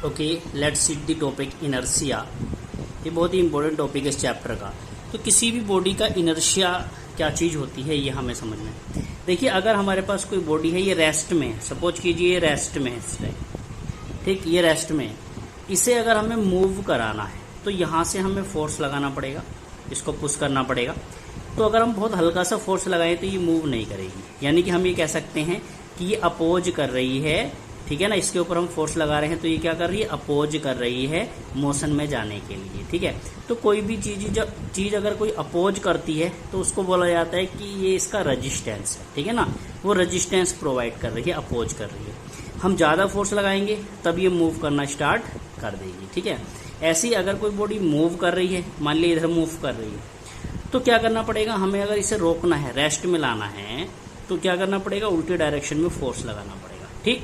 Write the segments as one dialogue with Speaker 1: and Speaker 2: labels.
Speaker 1: Okay, let's see the topic inertia. ये बहुत ही important topic है इस चैप्टर का। तो किसी भी बॉडी का इनर्शिया क्या चीज़ होती है ये हमें समझना है। देखिए, अगर हमारे पास कोई बॉडी है, ये रेस्ट में है, सपोज कीजिए ये रेस्ट में है इस टाइम, ठीक, ये रेस्ट में है। इसे अगर हमें मूव कराना है तो यहाँ से हमें फोर्स लगाना पड़ेगा, इसको पुश करना पड़ेगा। तो अगर हम बहुत हल्का सा फोर्स लगाएं तो ये मूव नहीं करेगी, यानी कि हम ये कह सकते हैं कि ये अपोज कर रही है, ठीक है ना। इसके ऊपर हम फोर्स लगा रहे हैं तो ये क्या कर रही है, अपोज कर रही है मोशन में जाने के लिए, ठीक है। तो कोई भी चीज अगर कोई अपोज करती है तो उसको बोला जाता है कि ये इसका रेजिस्टेंस है, ठीक है ना। वो रेजिस्टेंस प्रोवाइड कर रही है, अपोज कर रही है। हम ज़्यादा फोर्स लगाएंगे तब ये मूव करना स्टार्ट कर देगी, ठीक है। ऐसी अगर कोई बॉडी मूव कर रही है, मान लीजिए इधर मूव कर रही है, तो क्या करना पड़ेगा हमें, अगर इसे रोकना है, रेस्ट में लाना है, तो क्या करना पड़ेगा, उल्टी डायरेक्शन में फोर्स लगाना पड़ेगा, ठीक।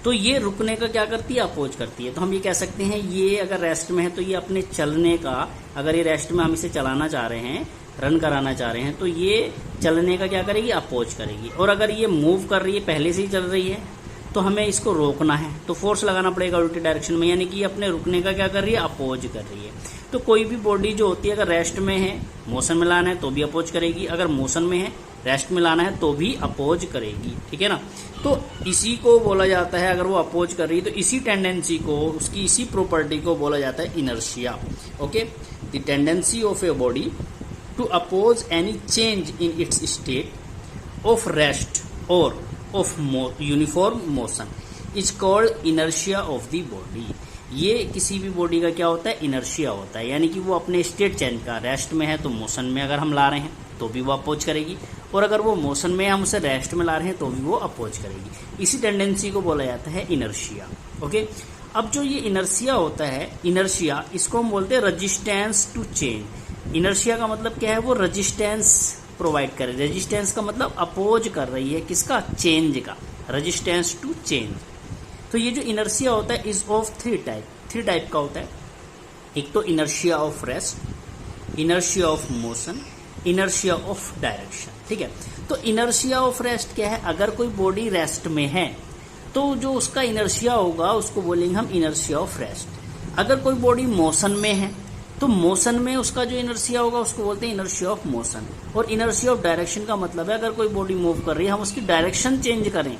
Speaker 1: तो ये रुकने का क्या करती है, अपोज करती है। तो हम ये कह सकते हैं ये अगर रेस्ट में है तो ये अपने चलने का, अगर ये रेस्ट में हम इसे चलाना चाह रहे हैं, रन कराना चाह रहे हैं, तो ये चलने का क्या करेगी, अपोज करेगी। और अगर ये मूव कर रही है, पहले से ही चल रही है, तो हमें इसको रोकना है तो फोर्स लगाना पड़ेगा उल्टी डायरेक्शन में, यानी कि ये अपने रुकने का क्या कर रही है, अपोज कर रही है। तो कोई भी बॉडी जो होती है, अगर रेस्ट में है, मोशन में लाना है तो भी अपोज करेगी, अगर मोशन में है, रेस्ट में लाना है तो भी अपोज करेगी, ठीक है ना। तो इसी को बोला जाता है, अगर वो अपोज कर रही है तो इसी टेंडेंसी को, उसकी इसी प्रॉपर्टी को बोला जाता है inertia. Okay, the tendency of a body to oppose any change in its state of rest और of uniform motion is called inertia of the body. ये किसी भी बॉडी का क्या होता है, इनर्शिया होता है, यानी कि वो अपने स्टेट चेंज का, रेस्ट में है तो मोशन में अगर हम ला रहे हैं तो भी वो अपोज करेगी, और अगर वो मोशन में हम उसे रेस्ट में ला रहे हैं तो भी वो अपोज करेगी। इसी टेंडेंसी को बोला जाता है इनर्शिया। ओके, अब जो ये इनर्शिया होता है, इनर्शिया, इसको हम बोलते हैं रेजिस्टेंस टू चेंज। इनर्शिया का मतलब क्या है, वो रेजिस्टेंस प्रोवाइड करे। रेजिस्टेंस का मतलब अपोज कर रही है, किसका, चेंज का, रेजिस्टेंस टू चेंज। तो ये जो इनर्शिया होता है इज ऑफ थ्री टाइप का होता है। एक तो inertia of rest, inertia of motion, inertia of direction, ठीक है। तो इनर्शिया ऑफ रेस्ट क्या है, अगर कोई बॉडी रेस्ट में है तो जो उसका इनर्शिया होगा उसको बोलेंगे हम इनर्शिया ऑफ रेस्ट। अगर कोई बॉडी मोशन में है तो मोशन में उसका जो इनर्शिया होगा उसको बोलते हैं इनर्शिया ऑफ मोशन। और इनर्शिया ऑफ डायरेक्शन का मतलब है, अगर कोई बॉडी मूव कर रही है, हम उसकी डायरेक्शन चेंज करें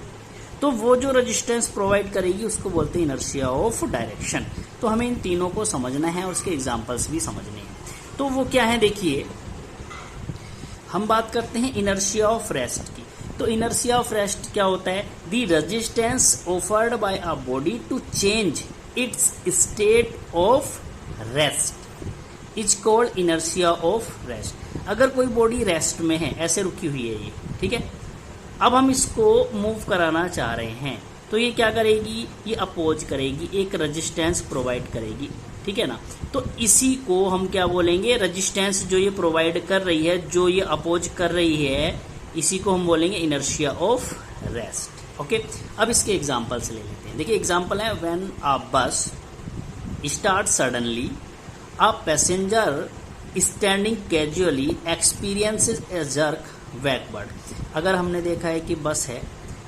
Speaker 1: तो वो जो रेजिस्टेंस प्रोवाइड करेगी उसको बोलते हैं इनर्शिया ऑफ डायरेक्शन। तो हमें इन तीनों को समझना है और उसके एग्जाम्पल्स भी समझने हैं। तो वो क्या है, देखिए, हम बात करते हैं इनर्शिया ऑफ रेस्ट की। तो इनर्शिया ऑफ रेस्ट क्या होता है, the resistance offered by a body to change its state of rest is called inertia of rest. अगर कोई बॉडी रेस्ट में है, ऐसे रुकी हुई है ये, ठीक है, अब हम इसको मूव कराना चाह रहे हैं तो ये क्या करेगी, ये अपोज करेगी, एक रेजिस्टेंस प्रोवाइड करेगी, ठीक है ना। तो इसी को हम क्या बोलेंगे, रेजिस्टेंस जो ये प्रोवाइड कर रही है, जो ये अपोज कर रही है, इसी को हम बोलेंगे इनर्शिया ऑफ रेस्ट। ओके, अब इसके एग्जांपल्स ले लेते हैं। देखिए, एग्जांपल है, व्हेन अ बस start suddenly, a passenger standing casually experiences A jerk backward. अगर हमने देखा है कि बस है,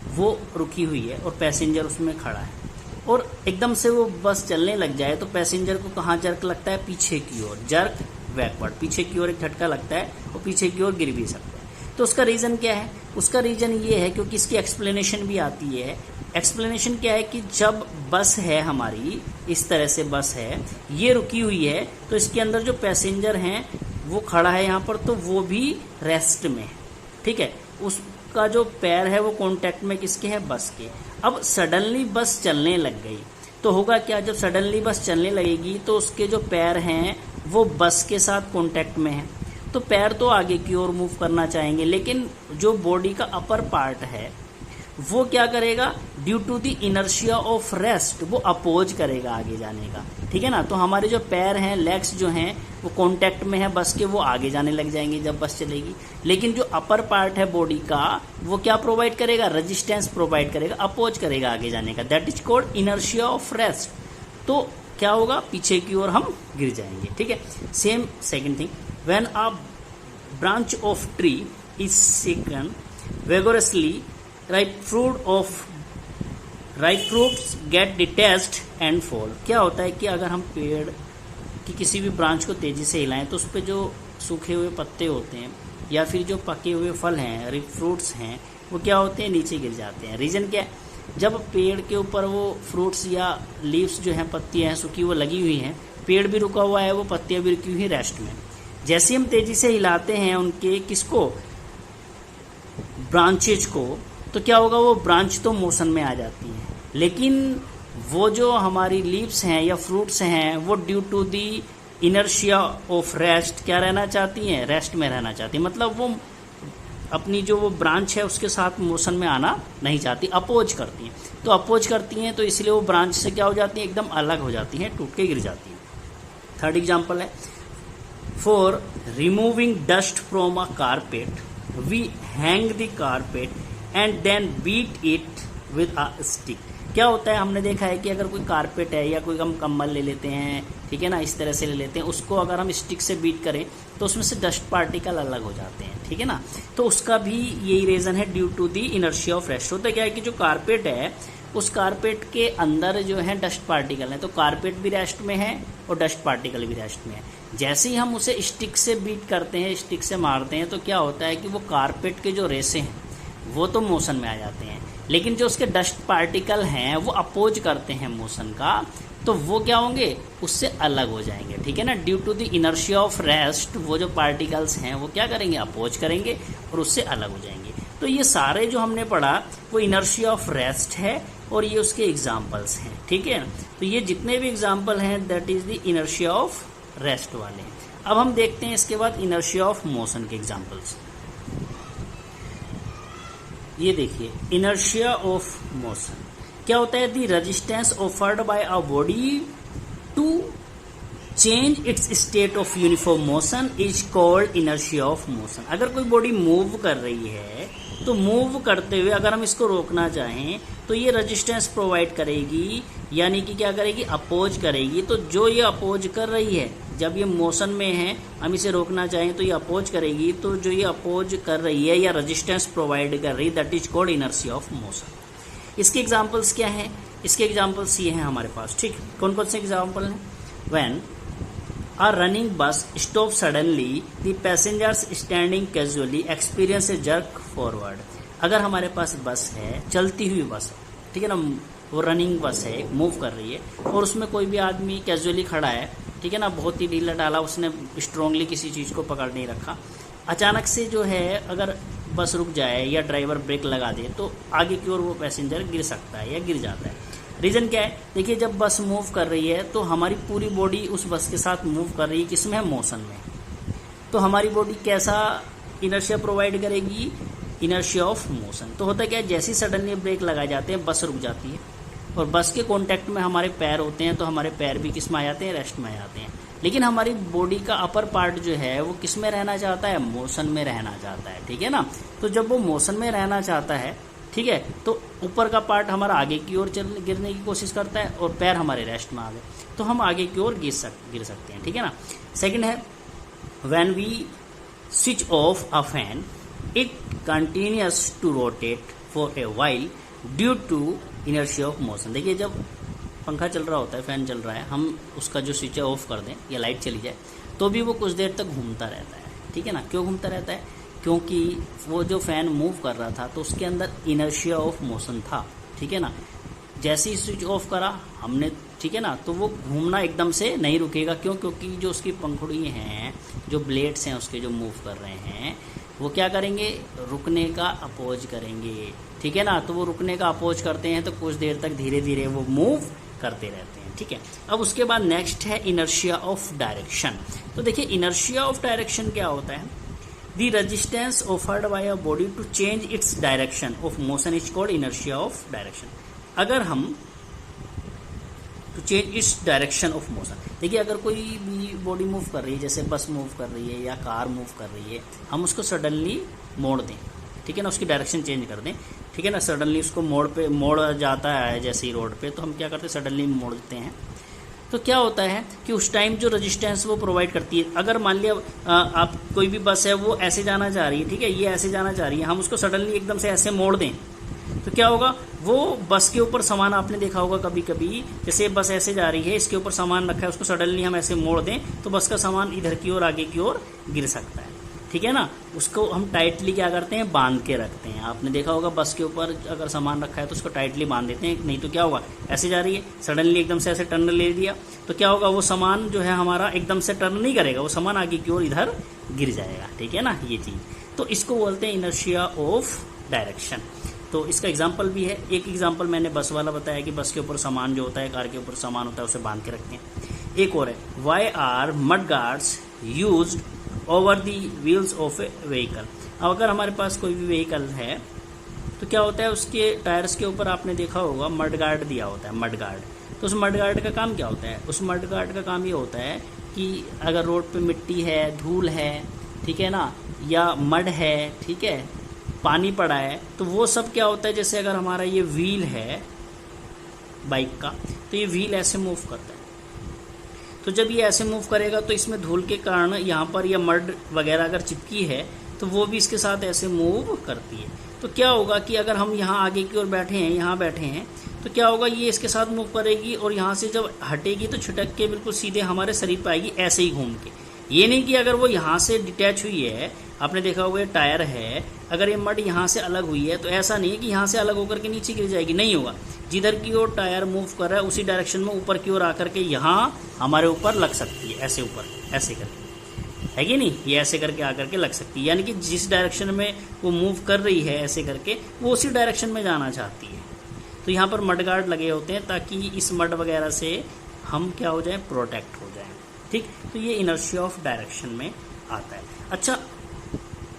Speaker 1: वो रुकी हुई है और पैसेंजर उसमें खड़ा है, और एकदम से वो बस चलने लग जाए तो पैसेंजर को कहाँ जर्क लगता है, पीछे की ओर, जर्क बैकवर्ड, पीछे की ओर एक झटका लगता है और पीछे की ओर गिर भी सकता है। तो उसका रीज़न क्या है, उसका रीज़न ये है, क्योंकि इसकी एक्सप्लेनेशन भी आती है। एक्सप्लेनेशन क्या है कि जब बस है हमारी, इस तरह से बस है, ये रुकी हुई है, तो इसके अंदर जो पैसेंजर हैं वो खड़ा है यहाँ पर, तो वो भी रेस्ट में है, ठीक है। उसका जो पैर है वो कांटेक्ट में किसके है, बस के। अब सडनली बस चलने लग गई तो होगा क्या, जब सडनली बस चलने लगेगी तो उसके जो पैर हैं वो बस के साथ कांटेक्ट में है, तो पैर तो आगे की ओर मूव करना चाहेंगे, लेकिन जो बॉडी का अपर पार्ट है वो क्या करेगा, due to the inertia of rest वो अपोज करेगा आगे जाने का, ठीक है ना। तो हमारे जो पैर हैं, लेग्स जो हैं, वो कांटेक्ट में है बस के, वो आगे जाने लग जाएंगे जब बस चलेगी। लेकिन जो अपर पार्ट है बॉडी का, वो क्या प्रोवाइड करेगा, रेजिस्टेंस प्रोवाइड करेगा, अपोज करेगा आगे जाने का। That is called inertia of rest. तो क्या होगा, पीछे की ओर हम गिर जाएंगे, ठीक है। Same second thing, when a branch of tree is shaken vigorously, ripe fruit of ripe fruits get detached and fall. क्या होता है कि अगर हम पेड़ की किसी भी ब्रांच को तेजी से हिलाएं तो उस पर जो सूखे हुए पत्ते होते हैं या फिर जो पके हुए फल हैं, फ्रूट्स हैं, वो क्या होते हैं, नीचे गिर जाते हैं। रीज़न क्या है, जब पेड़ के ऊपर वो फ्रूट्स या लीव्स जो हैं, पत्तियां हैं सूखी, वो लगी हुई हैं, पेड़ भी रुका हुआ है, वो पत्तियां भी रुकी हुई रेस्ट में। जैसे हम तेजी से हिलाते हैं उनके किसको, ब्रांचेज को, तो क्या होगा, वो ब्रांच तो मोशन में आ जाती हैं, लेकिन वो जो हमारी लीव्स हैं या फ्रूट्स हैं वो due to the inertia of rest क्या रहना चाहती हैं, रेस्ट में रहना चाहती हैं। मतलब वो अपनी जो वो ब्रांच है उसके साथ मोशन में आना नहीं चाहती, अपोज करती हैं। तो अपोज करती हैं तो इसलिए वो ब्रांच से क्या हो जाती हैं, एकदम अलग हो जाती हैं, टूट के गिर जाती हैं। थर्ड एग्जाम्पल है, for removing dust from a carpet we hang the carpet and then beat it with a stick. क्या होता है, हमने देखा है कि अगर कोई कारपेट है या कोई हम कंबल ले लेते हैं, ठीक है ना, इस तरह से ले लेते हैं, उसको अगर हम स्टिक से बीट करें तो उसमें से डस्ट पार्टिकल अलग हो जाते हैं, ठीक है ना। तो उसका भी यही रीज़न है, due to the inertia of rest. होता क्या है कि जो कारपेट है उस कारपेट के अंदर जो है डस्ट पार्टिकल है, तो कारपेट भी रेस्ट में है और डस्ट पार्टिकल भी रेस्ट में है। जैसे ही हम उसे स्टिक से बीट करते हैं, स्टिक से मारते हैं, तो क्या होता है कि वो कारपेट के जो रेसे हैं वो तो मोशन में आ जाते हैं, लेकिन जो उसके डस्ट पार्टिकल हैं वो अपोज करते हैं मोशन का, तो वो क्या होंगे, उससे अलग हो जाएंगे, ठीक है ना। Due to the inertia of rest वो जो पार्टिकल्स हैं वो क्या करेंगे, अपोज करेंगे और उससे अलग हो जाएंगे। तो ये सारे जो हमने पढ़ा वो इनर्शिया ऑफ रेस्ट है और ये उसके एग्जाम्पल्स हैं, ठीक है। तो ये जितने भी एग्जाम्पल हैं that is the inertia of rest वाले हैं। अब हम देखते हैं इसके बाद इनर्शिया ऑफ मोशन के एग्जाम्पल्स। ये देखिए, इनर्शिया ऑफ मोशन क्या होता है, the resistance offered by a body to change its state of uniform motion is called inertia of motion. अगर कोई बॉडी मूव कर रही है तो मूव करते हुए अगर हम इसको रोकना चाहें तो ये रेजिस्टेंस प्रोवाइड करेगी, यानी कि क्या करेगी, अपोज करेगी। तो जो ये अपोज कर रही है, जब ये मोशन में है, हम इसे रोकना चाहें तो ये अपोज करेगी, तो जो ये अपोज कर रही है या रेजिस्टेंस प्रोवाइड कर रही है that is called inertia of motion. इसके एग्जाम्पल्स क्या हैं, इसके एग्जाम्पल्स ये हैं हमारे पास, ठीक। कौन कौन से एग्जाम्पल हैं, when a running bus stops suddenly the passengers standing casually experience a jerk forward। अगर हमारे पास बस है, चलती हुई बस है, ठीक है ना, वो रनिंग बस है, मूव कर रही है, और उसमें कोई भी आदमी कैजुअली खड़ा है, ठीक है ना, बहुत ही ढीला डाला, उसने स्ट्रांगली किसी चीज़ को पकड़ नहीं रखा। अचानक से जो है अगर बस रुक जाए या ड्राइवर ब्रेक लगा दे तो आगे की ओर वो पैसेंजर गिर सकता है या गिर जाता है। रीज़न क्या है, देखिए, जब बस मूव कर रही है तो हमारी पूरी बॉडी उस बस के साथ मूव कर रही है, किसमें है, मोशन में। तो हमारी बॉडी कैसा इनर्शिया प्रोवाइड करेगी, इनर्शिया ऑफ मोशन। तो होता क्या है, जैसे ही सडनली ब्रेक लगाए जाते हैं बस रुक जाती है, और बस के कॉन्टैक्ट में हमारे पैर होते हैं, तो हमारे पैर भी किस में आ जाते हैं, रेस्ट में आ जाते हैं। लेकिन हमारी बॉडी का अपर पार्ट जो है वो किस में रहना चाहता है, मोशन में रहना चाहता है, ठीक है ना। तो जब वो मोशन में रहना चाहता है, ठीक है, तो ऊपर का पार्ट हमारा आगे की ओर गिरने की कोशिश करता है और पैर हमारे रेस्ट में आ गए, तो हम आगे की ओर गिर सकते हैं, ठीक है ना। सेकंड है, when we switch off a fan it continues to rotate for a while due to inertia of motion. देखिए, जब पंखा चल रहा होता है, फैन चल रहा है, हम उसका जो स्विच ऑफ कर दें या लाइट चली जाए तो भी वो कुछ देर तक घूमता रहता है, ठीक है ना। क्यों घूमता रहता है, क्योंकि वो जो फैन मूव कर रहा था तो उसके अंदर इनर्शिया ऑफ मोशन था, ठीक है ना। जैसे ही स्विच ऑफ करा हमने, ठीक है ना, तो वो घूमना एकदम से नहीं रुकेगा। क्यों, क्योंकि जो उसकी पंखुड़ी हैं, जो ब्लेड्स हैं उसके, जो मूव कर रहे हैं, वो क्या करेंगे, रुकने का अपोज करेंगे, ठीक है ना। तो वो रुकने का अपोज करते हैं तो कुछ देर तक धीरे धीरे वो मूव करते रहते हैं, ठीक है। अब उसके बाद नेक्स्ट है इनर्शिया ऑफ डायरेक्शन। तो देखिए, इनर्शिया ऑफ डायरेक्शन क्या होता है, The resistance offered by a body to change its direction of motion is called inertia of direction। अगर हम to change its direction of motion, देखिए, अगर कोई भी बॉडी मूव कर रही है, जैसे बस मूव कर रही है या कार मूव कर रही है, हम उसको सडनली मोड़ दें, ठीक है ना, उसकी डायरेक्शन चेंज कर दें, ठीक है ना, सडनली उसको मोड़ जाता है जैसे ही रोड पे, तो हम क्या करते हैं, सडनली मोड़ देते हैं। तो क्या होता है कि उस टाइम जो रेजिस्टेंस वो प्रोवाइड करती है, अगर मान लिया आप कोई भी बस है वो ऐसे जाना चाह रही है, ठीक है, ये ऐसे जाना चाह रही है, हम उसको सडनली एकदम से ऐसे मोड़ दें तो क्या होगा, वो बस के ऊपर सामान आपने देखा होगा कभी कभी, जैसे बस ऐसे जा रही है, इसके ऊपर सामान रखा है, उसको सडनली हम ऐसे मोड़ दें तो बस का सामान इधर की ओर आगे की ओर गिर सकता है, ठीक है ना। उसको हम टाइटली क्या करते हैं, बांध के रखते हैं। आपने देखा होगा बस के ऊपर अगर सामान रखा है तो उसको टाइटली बांध देते हैं, नहीं तो क्या होगा, ऐसे जा रही है सडनली एकदम से ऐसे टर्न ले दिया तो क्या होगा, वो सामान जो है हमारा एकदम से टर्न नहीं करेगा, वो सामान आगे की ओर इधर गिर जाएगा, ठीक है ना, ये चीज़। तो इसको बोलते हैं इनर्शिया ऑफ डायरेक्शन। तो इसका एग्जाम्पल भी है, एक एग्जाम्पल मैंने बस वाला बताया कि बस के ऊपर सामान जो होता है, कार के ऊपर सामान होता है, उसे बांध के रखते हैं। एक और है, why are mud guards used over the wheels of a vehicle. अब अगर हमारे पास कोई भी व्हीकल है तो क्या होता है, उसके टायर्स के ऊपर आपने देखा होगा मड गार्ड दिया होता है, मड गार्ड। तो उस मड गार्ड का काम क्या होता है, उस मड गार्ड का काम ये होता है कि अगर रोड पे मिट्टी है, धूल है, ठीक है ना, या मड है, ठीक है, पानी पड़ा है, तो वो सब क्या होता है, जैसे अगर हमारा ये व्हील है बाइक का, तो ये व्हील ऐसे मूव करता है। तो जब ये ऐसे मूव करेगा तो इसमें धूल के कारण यहाँ पर या मड वगैरह अगर चिपकी है तो वो भी इसके साथ ऐसे मूव करती है। तो क्या होगा कि अगर हम यहाँ आगे की ओर बैठे हैं, यहाँ बैठे हैं, तो क्या होगा, ये इसके साथ मूव करेगी और यहाँ से जब हटेगी तो छिटक के बिल्कुल सीधे हमारे शरीर पर आएगी, ऐसे ही घूम के। ये नहीं कि अगर वो यहाँ से डिटैच हुई है, आपने देखा होगा ये टायर है, अगर ये मड यहाँ से अलग हुई है तो ऐसा नहीं है कि यहाँ से अलग होकर के नीचे गिर जाएगी, नहीं होगा। जिधर की ओर टायर मूव कर रहा है उसी डायरेक्शन में ऊपर की ओर आकर के यहाँ हमारे ऊपर लग सकती है, ऐसे ऊपर ऐसे करके, है कि नहीं, ये ऐसे करके आकर के लग सकती है। यानी कि जिस डायरेक्शन में वो मूव कर रही है ऐसे करके, वो उसी डायरेक्शन में जाना चाहती है। तो यहाँ पर मड गार्ड लगे होते हैं ताकि इस मड वगैरह से हम क्या हो जाए, प्रोटेक्ट हो जाए, ठीक। तो ये इनर्शिया ऑफ डायरेक्शन में आता है। अच्छा,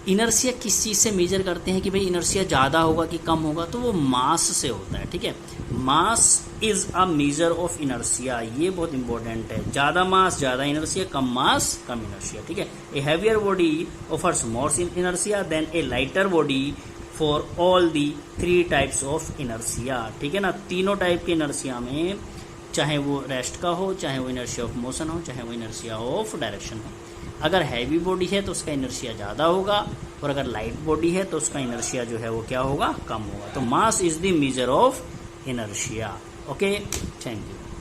Speaker 1: इनर्शिया किस चीज़ से मेजर करते हैं कि भाई इनर्शिया ज़्यादा होगा कि कम होगा, तो वो मास से होता है, ठीक है। Mass is a measure of inertia, ये बहुत इंपॉर्टेंट है। ज़्यादा मास ज़्यादा इनर्शिया, कम मास कम इनर्शिया, ठीक है। A heavier body offers more inertia than a lighter body for all the 3 types of inertia, ठीक है ना। तीनों टाइप के इनर्शिया में, चाहे वो रेस्ट का हो, चाहे वो इनर्शिया ऑफ मोशन हो, चाहे वो इनर्शिया ऑफ डायरेक्शन हो। अगर हैवी बॉडी है तो उसका इनर्शिया ज़्यादा होगा, और अगर लाइट बॉडी है तो उसका इनर्शिया जो है वो क्या होगा, कम होगा। तो mass is the measure of inertia. Okay, thank you.